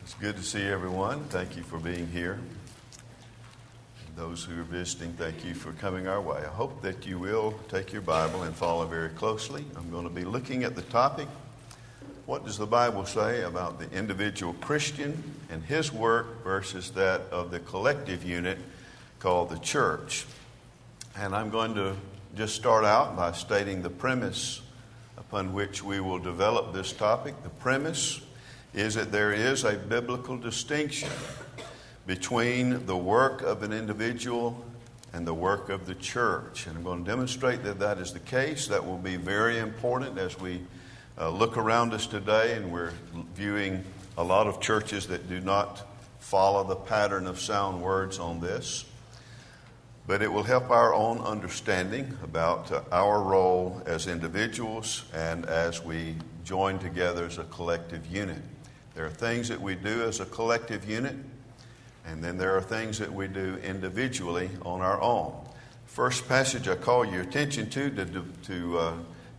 It's good to see everyone. Thank you for being here. Those who are visiting, thank you for coming our way. I hope that you will take your Bible and follow very closely. I'm going to be looking at the topic, what does the Bible say about the individual Christian and his work versus that of the collective unit called the church. And I'm going to just start out by stating the premise upon which we will develop this topic. The premise is that there is a biblical distinction between the work of an individual and the work of the church. And I'm going to demonstrate that that is the case. That will be very important as we look around us today, and we're viewing a lot of churches that do not follow the pattern of sound words on this. But it will help our own understanding about our role as individuals and as we join together as a collective unit. There are things that we do as a collective unit, and then there are things that we do individually on our own. First passage I call your attention to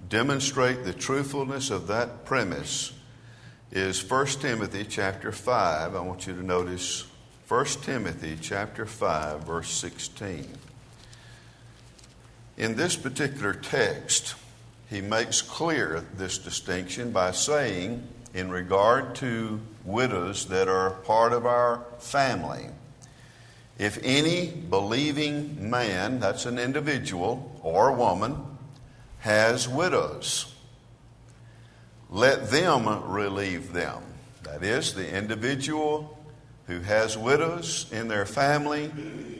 demonstrate the truthfulness of that premise is 1 Timothy chapter 5. I want you to notice 1 Timothy chapter 5, verse 16. In this particular text, he makes clear this distinction by saying, in regard to widows that are part of our family, if any believing man, that's an individual or woman, has widows, let them relieve them. That is, the individual who has widows in their family,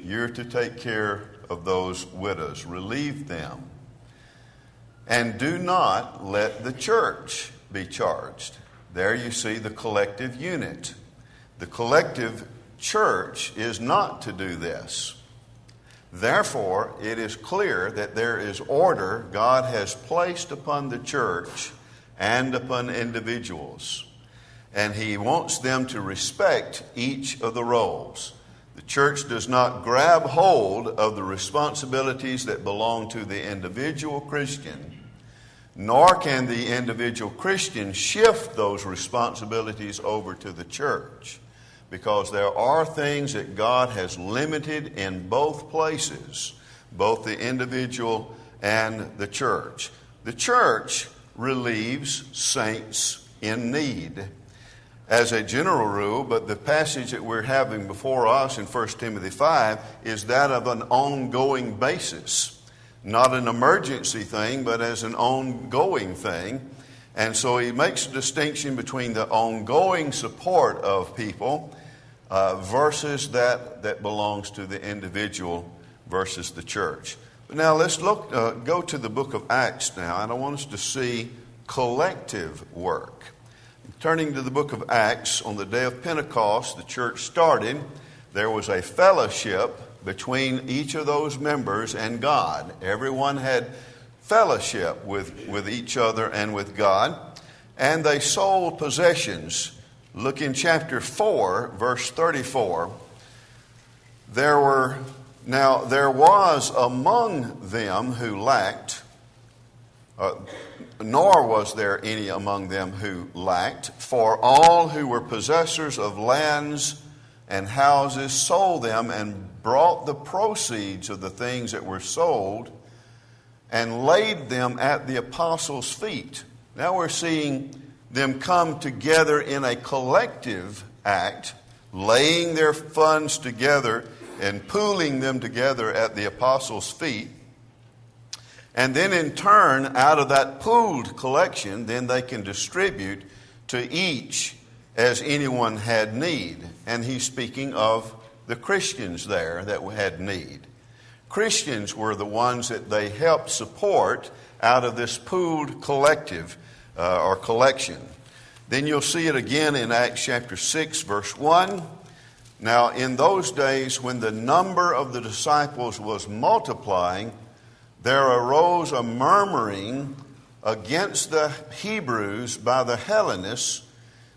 you're to take care of those widows. Relieve them. And do not let the church be charged. There you see the collective unit. The collective church is not to do this. Therefore, it is clear that there is order God has placed upon the church and upon individuals. And he wants them to respect each of the roles. The church does not grab hold of the responsibilities that belong to the individual Christian, nor can the individual Christian shift those responsibilities over to the church, because there are things that God has limited in both places, both the individual and the church. The church relieves saints in need as a general rule, but the passage that we're having before us in 1 Timothy 5 is that of an ongoing basis. Not an emergency thing, but as an ongoing thing. And so he makes a distinction between the ongoing support of people versus that belongs to the individual versus the church. But now let's go to the book of Acts now, and I want us to see collective work. Turning to the book of Acts, on the day of Pentecost, the church started. There was a fellowship between each of those members and God. Everyone had fellowship with each other and with God. And they sold possessions. Look in chapter 4, verse 34. There was among them who lacked, nor was there any among them who lacked, for all who were possessors of lands and houses sold them and brought the proceeds of the things that were sold and laid them at the apostles' feet. Now we're seeing them come together in a collective act, laying their funds together and pooling them together at the apostles' feet. And then in turn, out of that pooled collection, then they can distribute to each as anyone had need. And he's speaking of the Christians there that had need. Christians were the ones that they helped support out of this pooled collective or collection. Then you'll see it again in Acts chapter 6, verse 1. Now, in those days when the number of the disciples was multiplying, there arose a murmuring against the Hebrews by the Hellenists,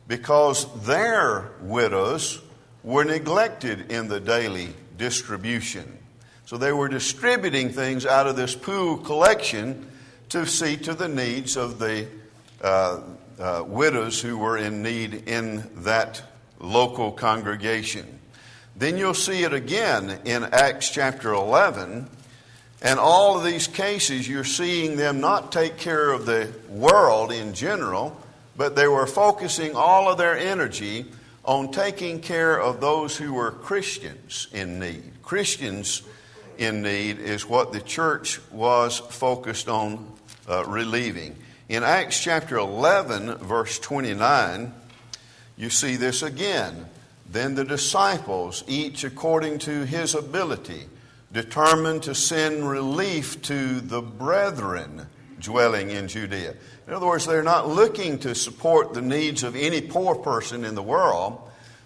because their widows were neglected in the daily distribution. So they were distributing things out of this pool collection to see to the needs of the widows who were in need in that local congregation. Then you'll see it again in Acts chapter 11. And all of these cases, you're seeing them not take care of the world in general, but they were focusing all of their energy on taking care of those who were Christians in need. Christians in need is what the church was focused on relieving. In Acts chapter 11, verse 29, you see this again. Then the disciples, each according to his ability, determined to send relief to the brethren dwelling in Judea. In other words, they're not looking to support the needs of any poor person in the world,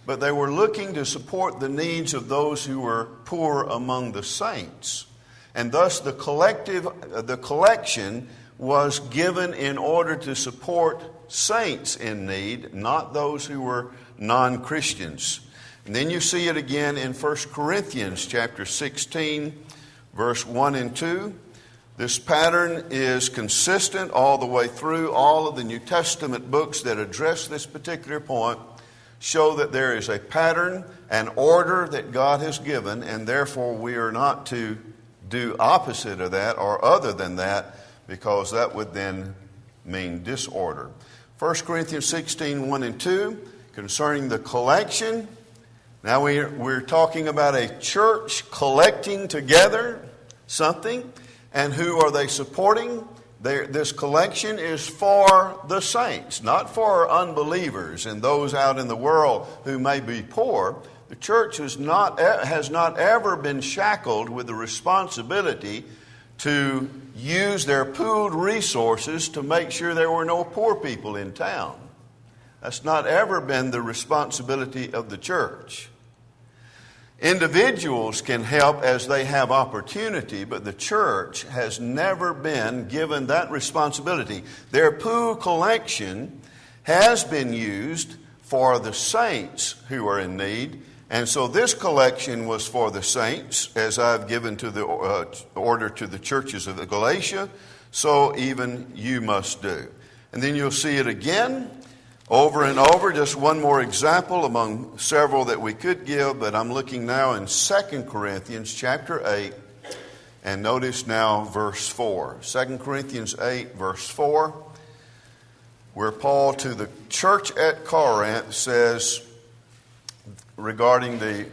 but they were looking to support the needs of those who were poor among the saints. And thus the collection was given in order to support saints in need, not those who were non-Christians. And then you see it again in 1 Corinthians chapter 16, verse 1 and 2. This pattern is consistent all the way through. All of the New Testament books that address this particular point show that there is a pattern, an order that God has given, and therefore we are not to do opposite of that or other than that, because that would then mean disorder. 1 Corinthians 16, 1 and 2, concerning the collection. Now we're talking about a church collecting together something. And who are they supporting? This collection is for the saints, not for unbelievers and those out in the world who may be poor. The church has not ever been shackled with the responsibility to use their pooled resources to make sure there were no poor people in town. That's not ever been the responsibility of the church. Individuals can help as they have opportunity, but the church has never been given that responsibility. Their pool collection has been used for the saints who are in need, and so this collection was for the saints, as I've given to the order to the churches of Galatia, so even you must do. And then you'll see it again, over and over. Just one more example among several that we could give, but I'm looking now in 2 Corinthians chapter 8, and notice now verse 4. 2 Corinthians 8, verse 4, where Paul to the church at Corinth says regarding the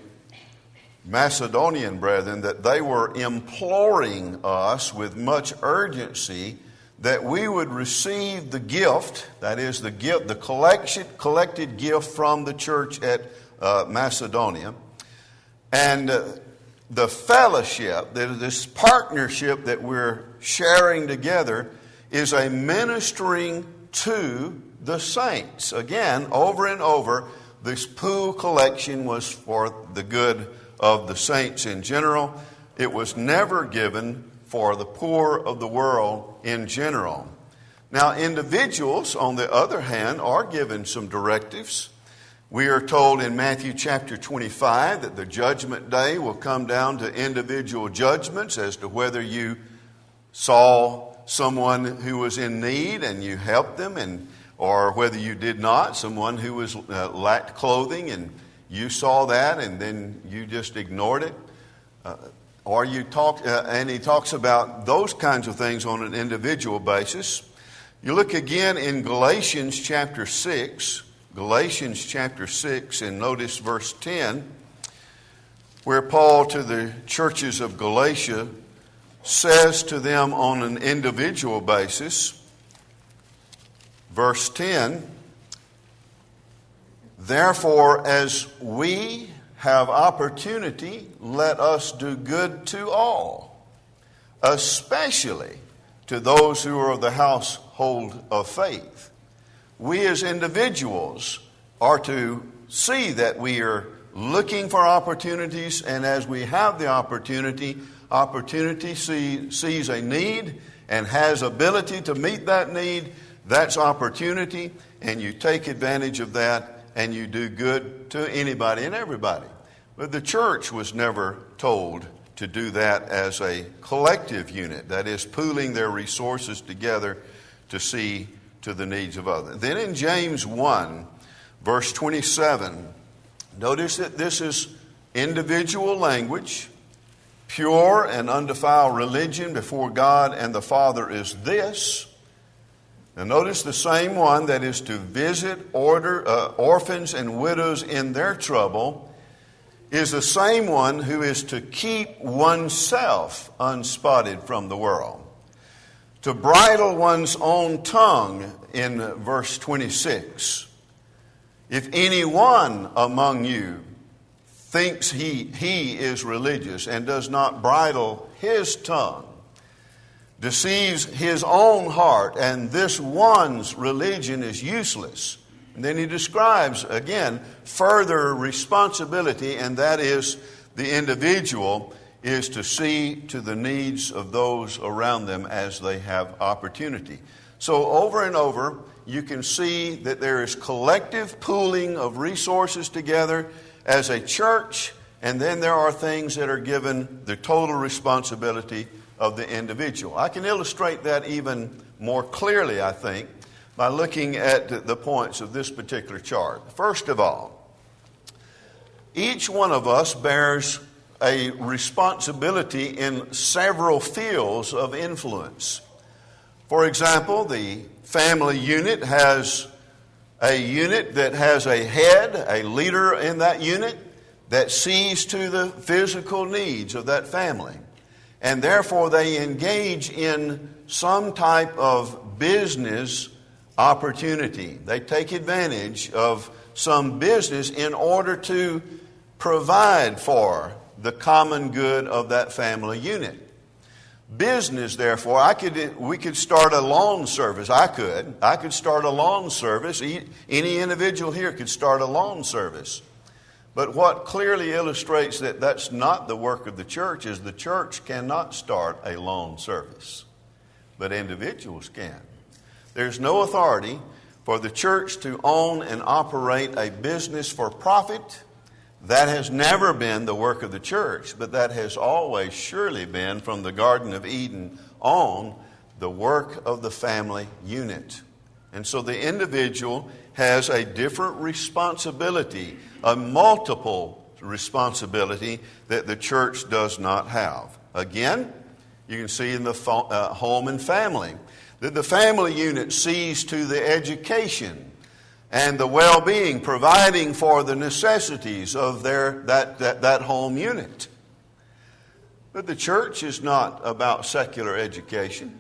Macedonian brethren that they were imploring us with much urgency that we would receive the gift, that is the gift, the collected gift from the church at Macedonia, and the fellowship, this partnership that we're sharing together, is a ministering to the saints. Again, over and over, this pool collection was for the good of the saints in general. It was never given for the poor of the world in general. Now, individuals, on the other hand, are given some directives. We are told in Matthew chapter 25 that the judgment day will come down to individual judgments as to whether you saw someone who was in need and you helped them, or whether you did not, someone who was lacked clothing and you saw that and then you just ignored it. Or you talk, and he talks about those kinds of things on an individual basis. You look again in Galatians chapter 6, and notice verse 10, where Paul to the churches of Galatia says to them on an individual basis, verse 10, therefore, as we have opportunity, let us do good to all, especially to those who are of the household of faith. We as individuals are to see that we are looking for opportunities, and as we have the opportunity sees a need and has ability to meet that need. That's opportunity, and you take advantage of that, and you do good to anybody and everybody. But the church was never told to do that as a collective unit, that is, pooling their resources together to see to the needs of others. Then in James 1, verse 27, Notice that this is individual language. Pure and undefiled religion before God and the Father is this. Now notice the same one that is to visit orphans and widows in their trouble is the same one who is to keep oneself unspotted from the world. To bridle one's own tongue in verse 26. If anyone among you thinks he is religious and does not bridle his tongue, deceives his own heart, and this one's religion is useless. And then he describes, again, further responsibility, and that is the individual is to see to the needs of those around them as they have opportunity. So over and over, you can see that there is collective pooling of resources together as a church, and then there are things that are given the total responsibility of the individual. I can illustrate that even more clearly, I think, by looking at the points of this particular chart. First of all, each one of us bears a responsibility in several fields of influence. For example, the family unit has a unit that has a head, a leader in that unit that sees to the physical needs of that family. And therefore they engage in some type of business opportunity. They take advantage of some business in order to provide for the common good of that family unit. Business, therefore, we could start a lawn service. I could start a lawn service. Any individual here could start a lawn service. But what clearly illustrates that that's not the work of the church is the church cannot start a lawn service, but individuals can. There's no authority for the church to own and operate a business for profit. That has never been the work of the church, but that has always surely been, from the Garden of Eden on, the work of the family unit. And so the individual has a different responsibility, a multiple responsibility that the church does not have. Again, you can see in the home and family that the family unit sees to the education and the well-being, providing for the necessities of that home unit. But the church is not about secular education.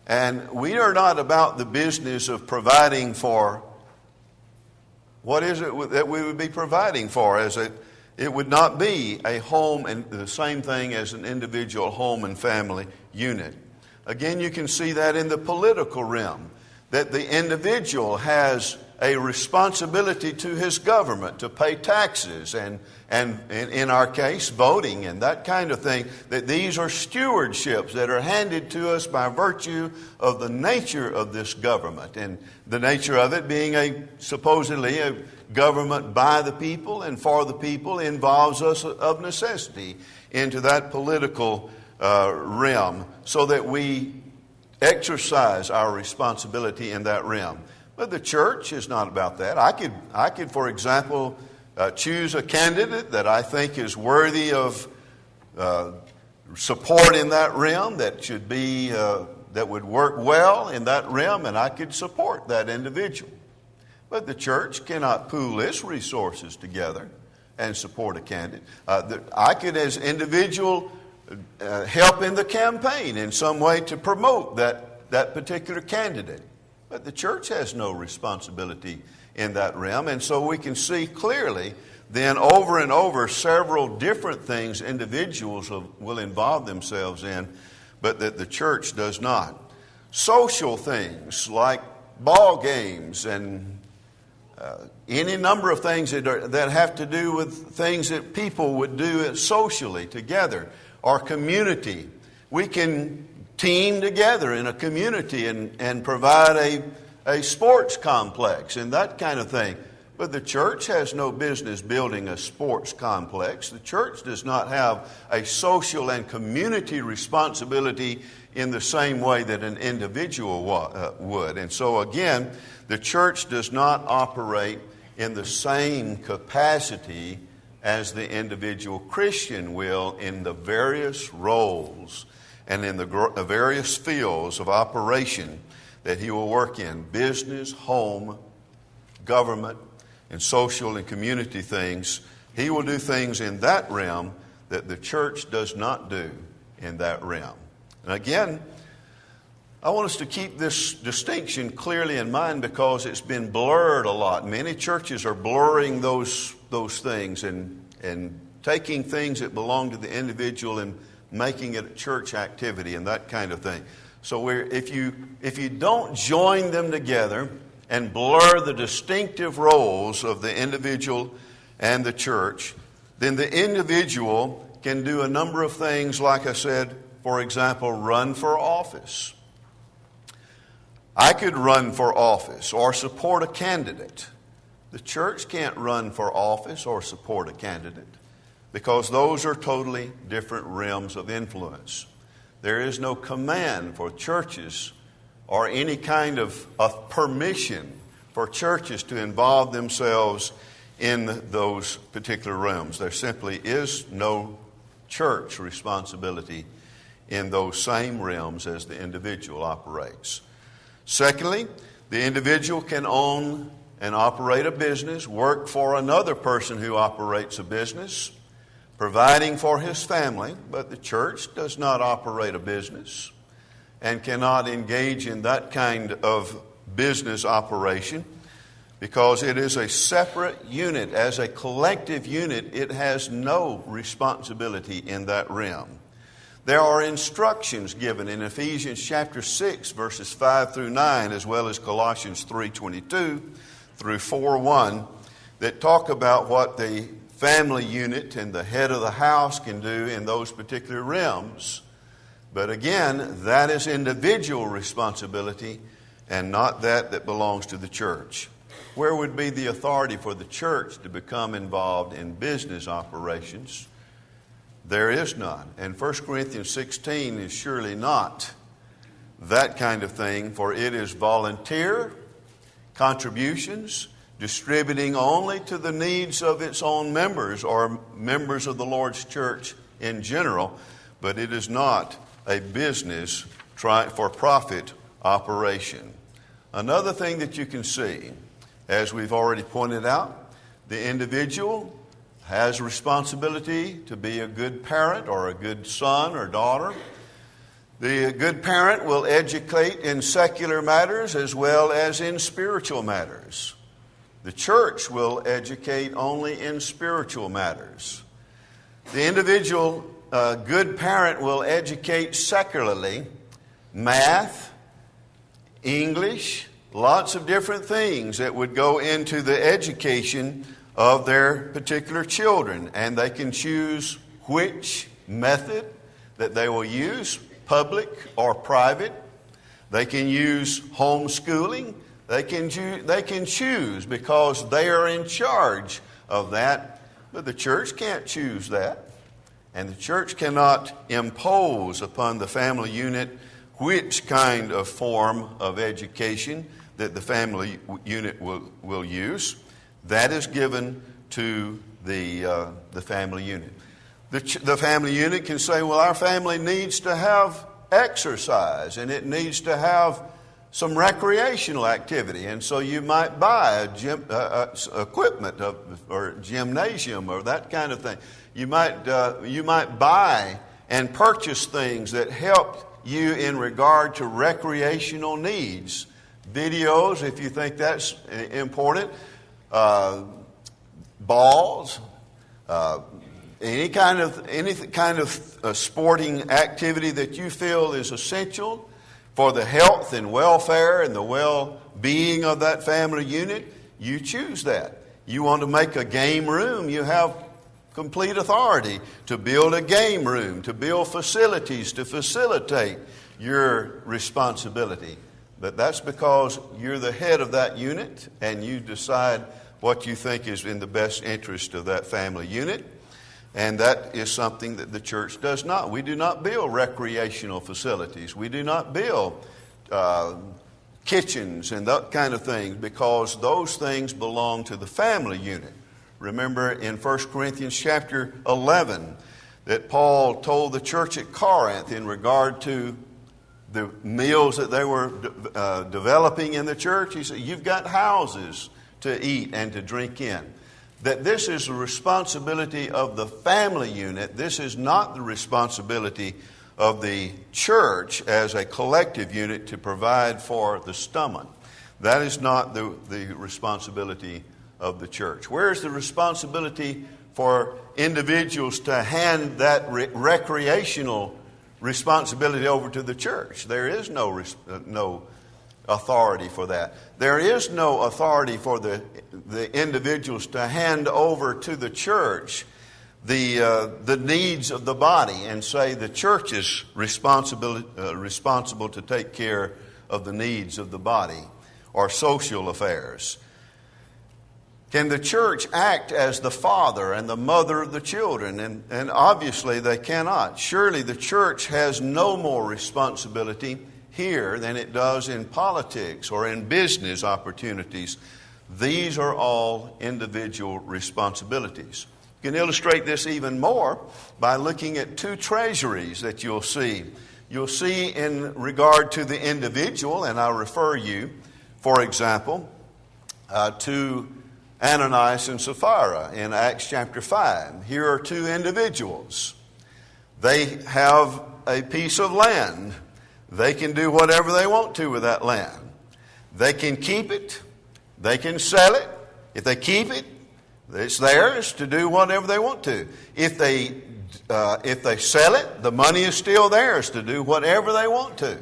And we are not about the business of providing for, what is it that we would be providing for? It would not be a home and the same thing as an individual home and family unit. Again, you can see that in the political realm, that the individual has a responsibility to his government to pay taxes and in our case, voting and that kind of thing, that these are stewardships that are handed to us by virtue of the nature of this government, and the nature of it being supposedly a government by the people and for the people involves us of necessity into that political realm so that we exercise our responsibility in that realm. But the church is not about that. I could, for example, choose a candidate that I think is worthy of support in that realm, that should be that would work well in that realm, and I could support that individual. But the church cannot pool its resources together and support a candidate. I could, as individual, help in the campaign in some way to promote that particular candidate. But the church has no responsibility in that realm. And so we can see clearly then over and over several different things individuals will involve themselves in, but that the church does not. Social things like ball games and any number of things that have to do with things that people would do socially together, or community. We can team together in a community and provide a sports complex and that kind of thing. But the church has no business building a sports complex. The church does not have a social and community responsibility in the same way that an individual would. And so again, the church does not operate in the same capacity as the individual Christian will in the various roles and in the various fields of operation that he will work in: business, home, government, and social and community things. He will do things in that realm that the church does not do in that realm. And again, I want us to keep this distinction clearly in mind because it's been blurred a lot. Many churches are blurring those things and taking things that belong to the individual and making it a church activity and that kind of thing. So if you don't join them together and blur the distinctive roles of the individual and the church, then the individual can do a number of things, like I said, for example, run for office. I could run for office or support a candidate. The church can't run for office or support a candidate because those are totally different realms of influence. There is no command for churches or any kind of permission for churches to involve themselves in those particular realms. There simply is no church responsibility in those same realms as the individual operates. Secondly, the individual can own and operate a business, work for another person who operates a business, providing for his family, but the church does not operate a business and cannot engage in that kind of business operation because it is a separate unit. As a collective unit, it has no responsibility in that realm. There are instructions given in Ephesians chapter 6, verses 5 through 9, as well as Colossians 3:22 through 4:1, that talk about what the family unit and the head of the house can do in those particular realms. But again, that is individual responsibility and not that belongs to the church. Where would be the authority for the church to become involved in business operations? There is none. And 1 Corinthians 16 is surely not that kind of thing, for it is volunteer contributions, distributing only to the needs of its own members or members of the Lord's church in general, but it is not a business for profit operation. Another thing that you can see, as we've already pointed out, the individual has a responsibility to be a good parent or a good son or daughter. The good parent will educate in secular matters as well as in spiritual matters. The church will educate only in spiritual matters. The individual good parent will educate secularly, math, English, lots of different things that would go into the education of their particular children. And they can choose which method that they will use, public or private. They can use homeschooling. They can choose because they are in charge of that. But the church can't choose that. And the church cannot impose upon the family unit which kind of form of education that the family unit will use. That is given to the family unit. The family unit can say, well, our family needs to have exercise and it needs to have some recreational activity. And so you might buy equipment or gymnasium or that kind of thing. You might buy and purchase things that help you in regard to recreational needs. Videos, if you think that's important. Balls. Any kind of sporting activity that you feel is essential for the health and welfare and the well-being of that family unit, you choose that. You want to make a game room, you have complete authority to build a game room, to build facilities to facilitate your responsibility. But that's because you're the head of that unit and you decide what you think is in the best interest of that family unit. And that is something that the church does not. We do not build recreational facilities. We do not build kitchens and that kind of things, because those things belong to the family unit. Remember in 1 Corinthians chapter 11 that Paul told the church at Corinth in regard to the meals that they were developing in the church. He said, you've got houses to eat and to drink in. That this is the responsibility of the family unit. This is not the responsibility of the church as a collective unit to provide for the stomach. That is not the responsibility of the church. Where is the responsibility for individuals to hand that recreational responsibility over to the church? There is no authority for that. There is no authority for the individuals to hand over to the church the needs of the body and say the church is responsible to take care of the needs of the body or social affairs. Can the church act as the father and the mother of the children? And obviously they cannot. Surely the church has no more responsibility here than it does in politics or in business opportunities. These are all individual responsibilities. You can illustrate this even more by looking at two treasuries that you'll see. You'll see in regard to the individual, and I'll refer you, for example, to Ananias and Sapphira in Acts chapter 5. Here are two individuals. They have a piece of land. They can do whatever they want to with that land. They can keep it. They can sell it. If they keep it, it's theirs to do whatever they want to. If they sell it, the money is still theirs to do whatever they want to.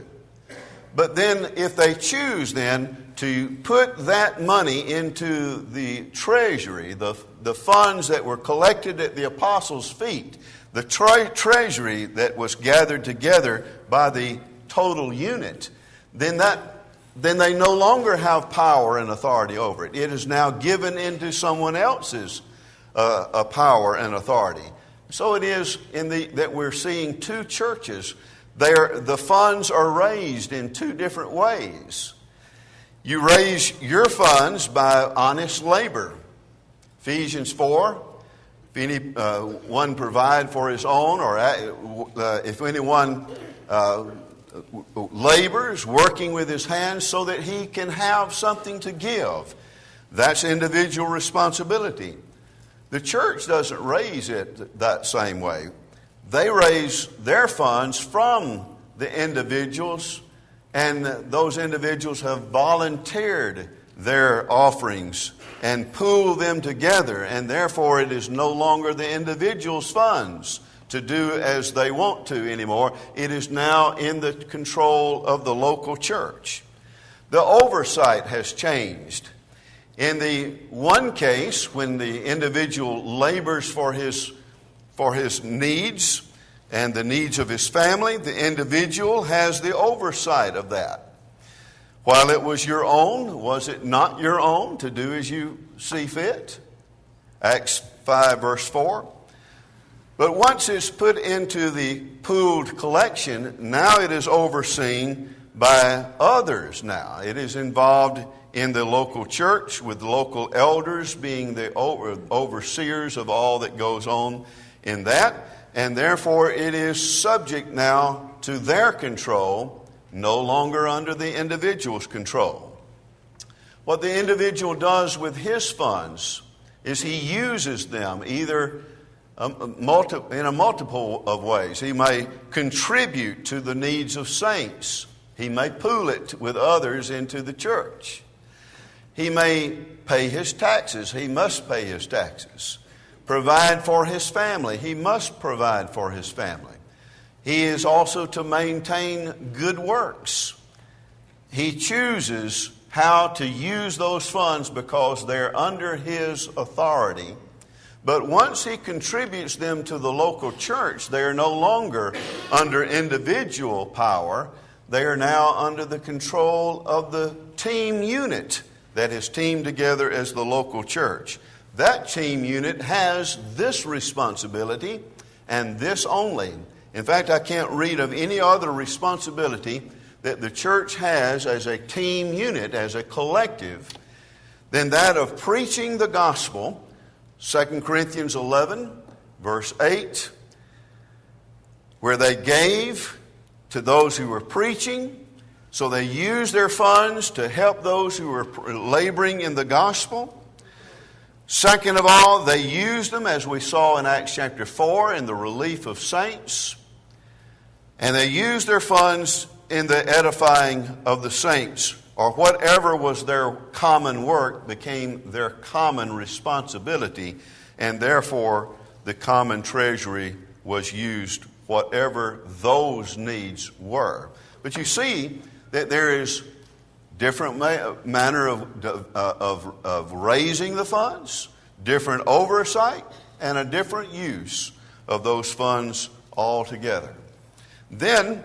But then if they choose then to put that money into the treasury, the funds that were collected at the apostles' feet, the treasury that was gathered together by the total unit, then they no longer have power and authority over it. It is now given into someone else's power and authority. So it is that we're seeing two churches. The funds are raised in two different ways. You raise your funds by honest labor. Ephesians 4, if anyone provide for his own, or if anyone labors, working with his hands so that he can have something to give. That's individual responsibility. The church doesn't raise it that same way. They raise their funds from the individuals, and those individuals have volunteered their offerings and pooled them together, and therefore it is no longer the individual's funds to do as they want to anymore. It is now in the control of the local church. The oversight has changed. In the one case, when the individual labors for his needs and the needs of his family, the individual has the oversight of that. While it was your own, was it not your own to do as you see fit? Acts 5 verse 4. But once it's put into the pooled collection, now it is overseen by others now. It is involved in the local church, with the local elders being the overseers of all that goes on in that. And therefore it is subject now to their control, no longer under the individual's control. What the individual does with his funds is he uses them either in a multiple of ways. He may contribute to the needs of saints. He may pool it with others into the church. He may pay his taxes. He must pay his taxes. Provide for his family. He must provide for his family. He is also to maintain good works. He chooses how to use those funds because they're under his authority. But once he contributes them to the local church, they are no longer under individual power. They are now under the control of the team unit that is teamed together as the local church. That team unit has this responsibility and this only. In fact, I can't read of any other responsibility that the church has as a team unit, as a collective, than that of preaching the gospel. 2 Corinthians 11, verse 8, where they gave to those who were preaching, so they used their funds to help those who were laboring in the gospel. Second of all, they used them, as we saw in Acts chapter 4, in the relief of saints. And they used their funds in the edifying of the saints, or whatever was their common work became their common responsibility, and therefore the common treasury was used, whatever those needs were. But you see that there is different manner of raising the funds, different oversight, and a different use of those funds altogether. Then,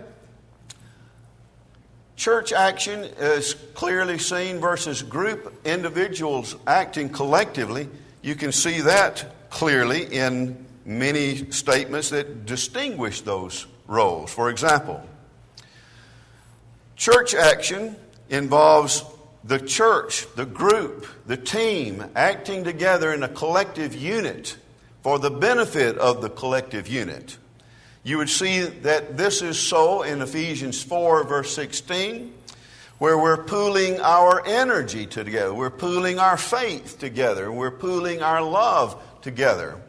church action is clearly seen versus group individuals acting collectively. You can see that clearly in many statements that distinguish those roles. For example, church action involves the church, the group, the team acting together in a collective unit for the benefit of the collective unit. You would see that this is so in Ephesians 4, verse 16, where we're pooling our energy together. We're pooling our faith together. We're pooling our love together.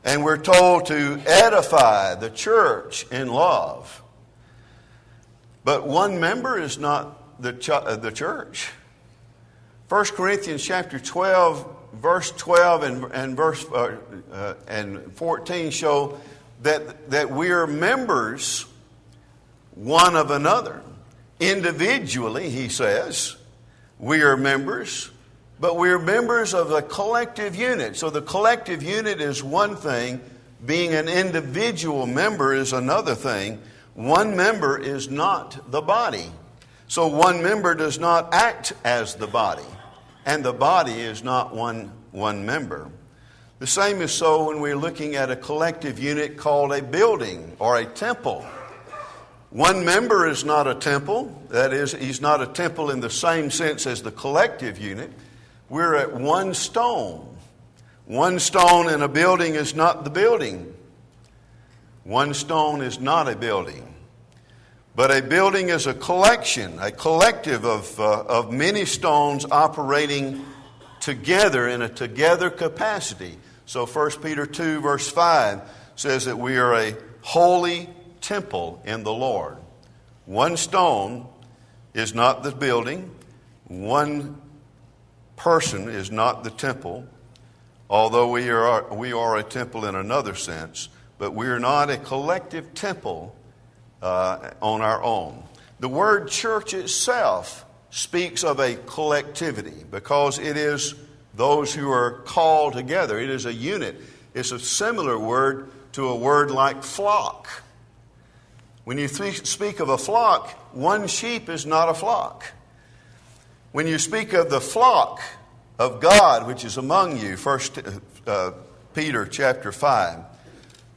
And we're told to edify the church in love. But one member is not the church. 1 Corinthians chapter 12, verse 12 and 14 show that we are members one of another. Individually, he says, we are members, but we are members of a collective unit. So the collective unit is one thing. Being an individual member is another thing. One member is not the body. So one member does not act as the body. And the body is not one member. The same is so when we're looking at a collective unit called a building or a temple. One member is not a temple. That is, he's not a temple in the same sense as the collective unit. We're at one stone. One stone in a building is not the building. One stone is not a building. But a building is a collection, a collective of many stones operating together in a together capacity. So 1 Peter 2 verse 5 says that we are a holy temple in the Lord. One stone is not the building. One person is not the temple. Although we are a temple in another sense, but we are not a collective temple on our own. The word church itself speaks of a collectivity because it is those who are called together. It is a unit. It's a similar word to a word like flock. When you speak of a flock, one sheep is not a flock. When you speak of the flock of God, which is among you, 1 Peter chapter 5,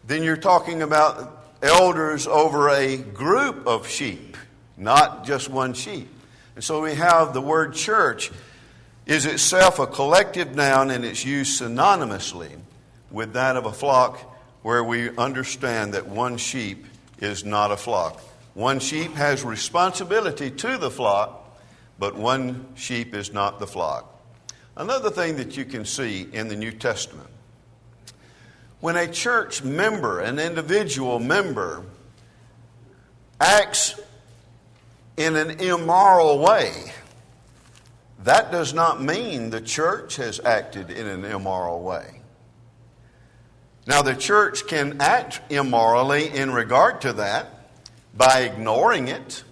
then you're talking about elders over a group of sheep, not just one sheep. And so we have the word church is itself a collective noun, and it's used synonymously with that of a flock, where we understand that one sheep is not a flock. One sheep has responsibility to the flock, but one sheep is not the flock. Another thing that you can see in the New Testament, when a church member, an individual member, acts in an immoral way, that does not mean the church has acted in an immoral way. Now, the church can act immorally in regard to that by ignoring it,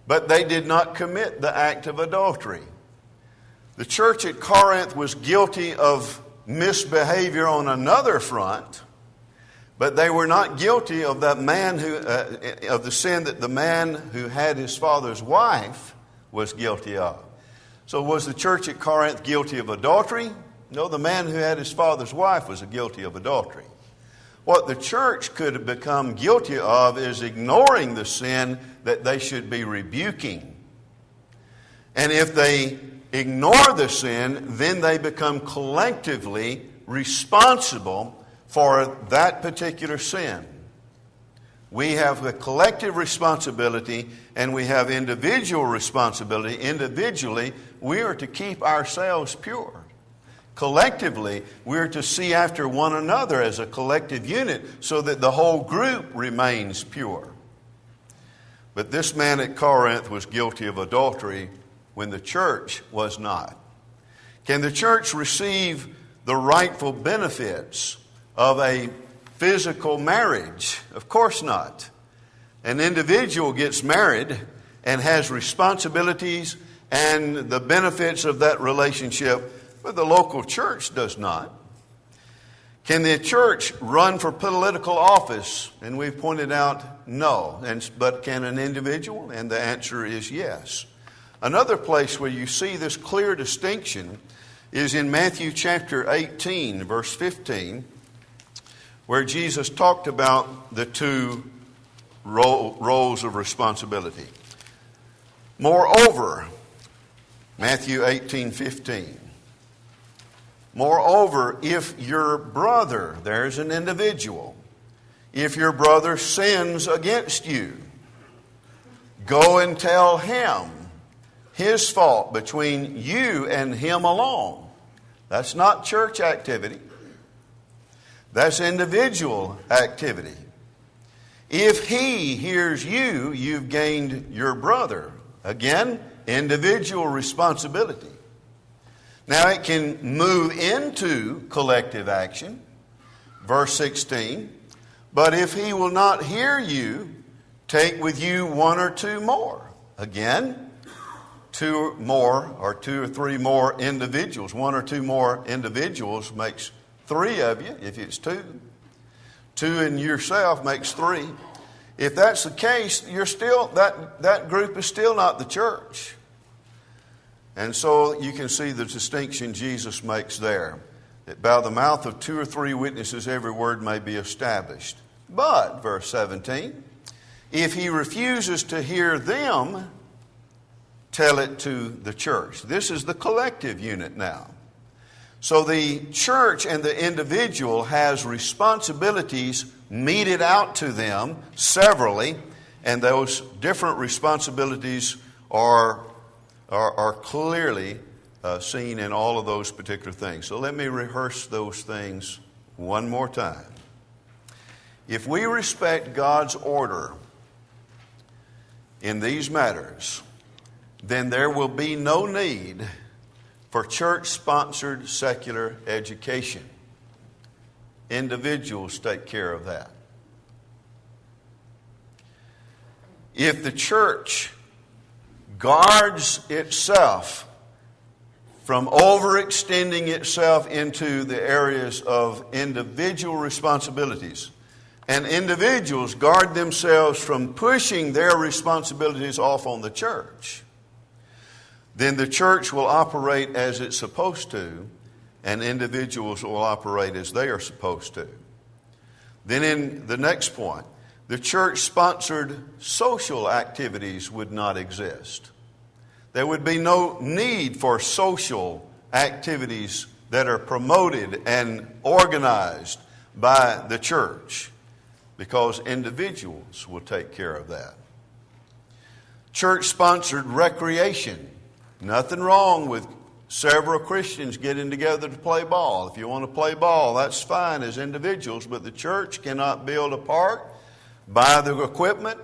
but they did not commit the act of adultery. The church at Corinth was guilty of misbehavior on another front, but they were not guilty of that man of the sin that the man who had his father's wife was guilty of. So was the church at Corinth guilty of adultery? No, the man who had his father's wife was guilty of adultery. What the church could have become guilty of is ignoring the sin that they should be rebuking. And if they ignore the sin, then they become collectively responsible for that particular sin. We have a collective responsibility and we have individual responsibility. Individually, we are to keep ourselves pure. Collectively, we are to see after one another as a collective unit so that the whole group remains pure. But this man at Corinth was guilty of adultery when the church was not. Can the church receive the rightful benefits of a physical marriage? Of course not. An individual gets married and has responsibilities and the benefits of that relationship, but the local church does not. Can the church run for political office? And we've pointed out no. But can an individual? And the answer is yes. Another place where you see this clear distinction is in Matthew chapter 18, verse 15, where Jesus talked about the two roles of responsibility. Moreover, Matthew 18:15. Moreover, if your brother, there's an individual, if your brother sins against you, go and tell him his fault between you and him alone. That's not church activity. That's individual activity. If he hears you, you've gained your brother. Again, individual responsibility. Now it can move into collective action. Verse 16, but if he will not hear you, take with you one or two more. Again, two or three more individuals. One or two more individuals makes three of you, if it's two. Two in yourself makes three. If that's the case, you're still that group is still not the church. And so you can see the distinction Jesus makes there. That by the mouth of two or three witnesses every word may be established. But, verse 17, if he refuses to hear them, tell it to the church. This is the collective unit now. So the church and the individual has responsibilities meted out to them severally, and those different responsibilities are clearly seen in all of those particular things. So let me rehearse those things one more time. If we respect God's order in these matters, then there will be no need for church-sponsored secular education. Individuals take care of that. If the church guards itself from overextending itself into the areas of individual responsibilities, and individuals guard themselves from pushing their responsibilities off on the church, then the church will operate as it's supposed to, and individuals will operate as they are supposed to. Then in the next point, the church-sponsored social activities would not exist. There would be no need for social activities that are promoted and organized by the church, because individuals will take care of that. Church-sponsored recreation. Nothing wrong with several Christians getting together to play ball. If you want to play ball, that's fine as individuals, but the church cannot build a park, buy the equipment,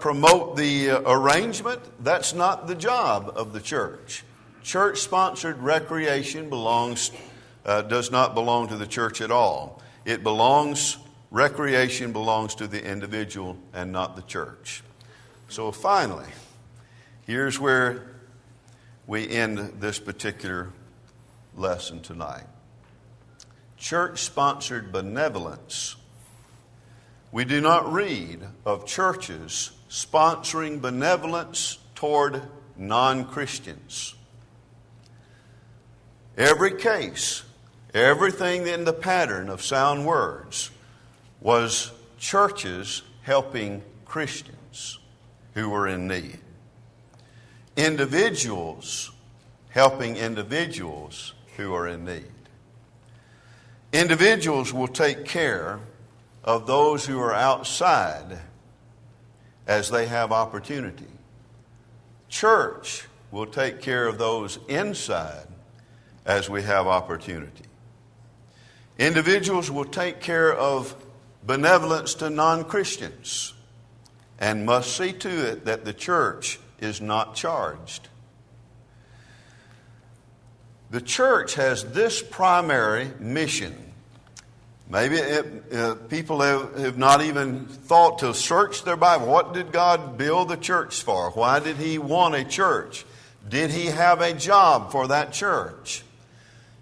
promote the arrangement. That's not the job of the church. Church-sponsored recreation does not belong to the church at all. Recreation belongs to the individual and not the church. So finally, here's where we end this particular lesson tonight. Church-sponsored benevolence. We do not read of churches sponsoring benevolence toward non-Christians. Every case, everything in the pattern of sound words was churches helping Christians who were in need. Individuals helping individuals who are in need. Individuals will take care of those who are outside as they have opportunity. Church will take care of those inside as we have opportunity. Individuals will take care of benevolence to non-Christians and must see to it that the church is not charged. The church has this primary mission. Maybe people have not even thought to search their Bible. What did God build the church for? Why did He want a church? Did He have a job for that church?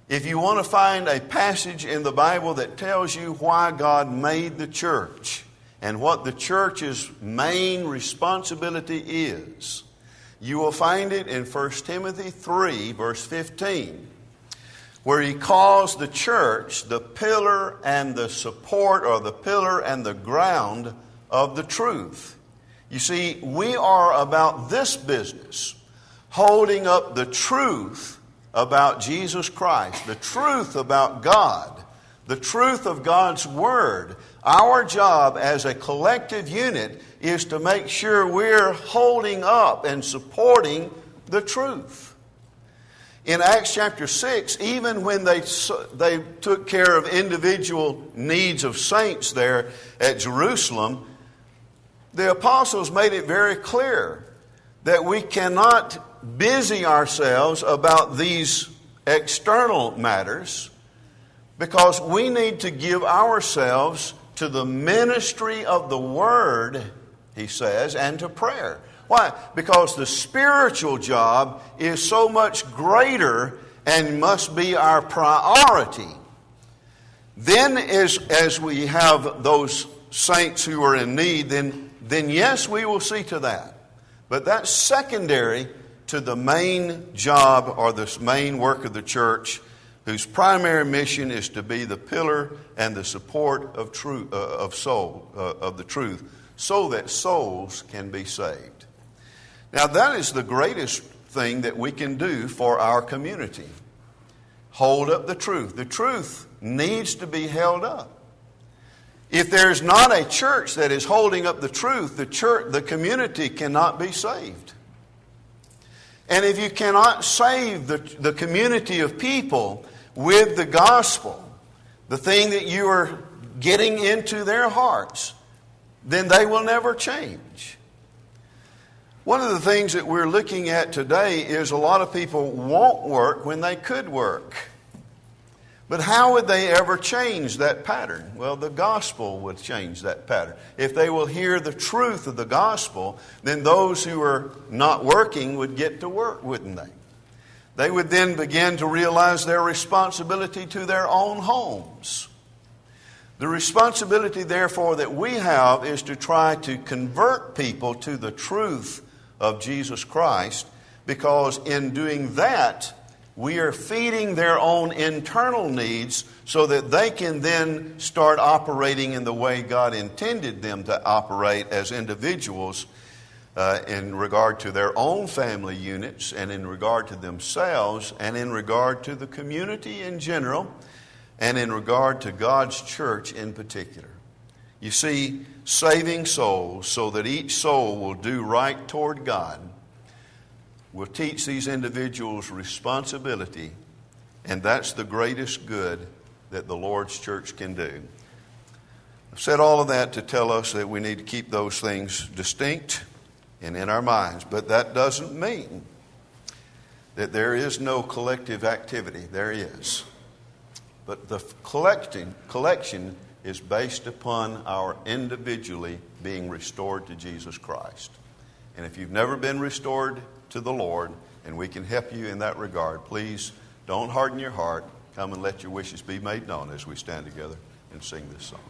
If you want to find a passage in the Bible that tells you why God made the church and what the church's main responsibility is, you will find it in 1 Timothy 3, verse 15, where he calls the church the pillar and the support, or the pillar and the ground of the truth. You see, we are about this business, holding up the truth about Jesus Christ, the truth about God, the truth of God's Word. Our job as a collective unit is to make sure we're holding up and supporting the truth. In Acts chapter 6, even when they took care of individual needs of saints there at Jerusalem, the apostles made it very clear that we cannot busy ourselves about these external matters, because we need to give ourselves to the ministry of the Word, he says, and to prayer. Why? Because the spiritual job is so much greater and must be our priority. Then as we have those saints who are in need, then yes, we will see to that. But that's secondary to the the job or the main work of the church, whose primary mission is to be the pillar and the support of the truth, so that souls can be saved. Now, that is the greatest thing that we can do for our community. Hold up the truth. The truth needs to be held up. If there's not a church that is holding up the truth, the community cannot be saved. And if you cannot save the community of people with the gospel, the thing that you are getting into their hearts, then they will never change. One of the things that we're looking at today is a lot of people won't work when they could work. But how would they ever change that pattern? Well, the gospel would change that pattern. If they will hear the truth of the gospel, then those who are not working would get to work, wouldn't they? They would then begin to realize their responsibility to their own homes. The responsibility, therefore, that we have is to try to convert people to the truth of Jesus Christ, because in doing that, we are feeding their own internal needs so that they can then start operating in the way God intended them to operate as individuals in regard to their own family units, and in regard to themselves, and in regard to the community in general, and in regard to God's church in particular. You see, saving souls so that each soul will do right toward God will teach these individuals responsibility, and that's the greatest good that the Lord's church can do. I've said all of that to tell us that we need to keep those things distinct and in our minds, but that doesn't mean that there is no collective activity. There is. But the collection is based upon our individually being restored to Jesus Christ. And if you've never been restored to the Lord, and we can help you in that regard, please don't harden your heart. Come and let your wishes be made known as we stand together and sing this song.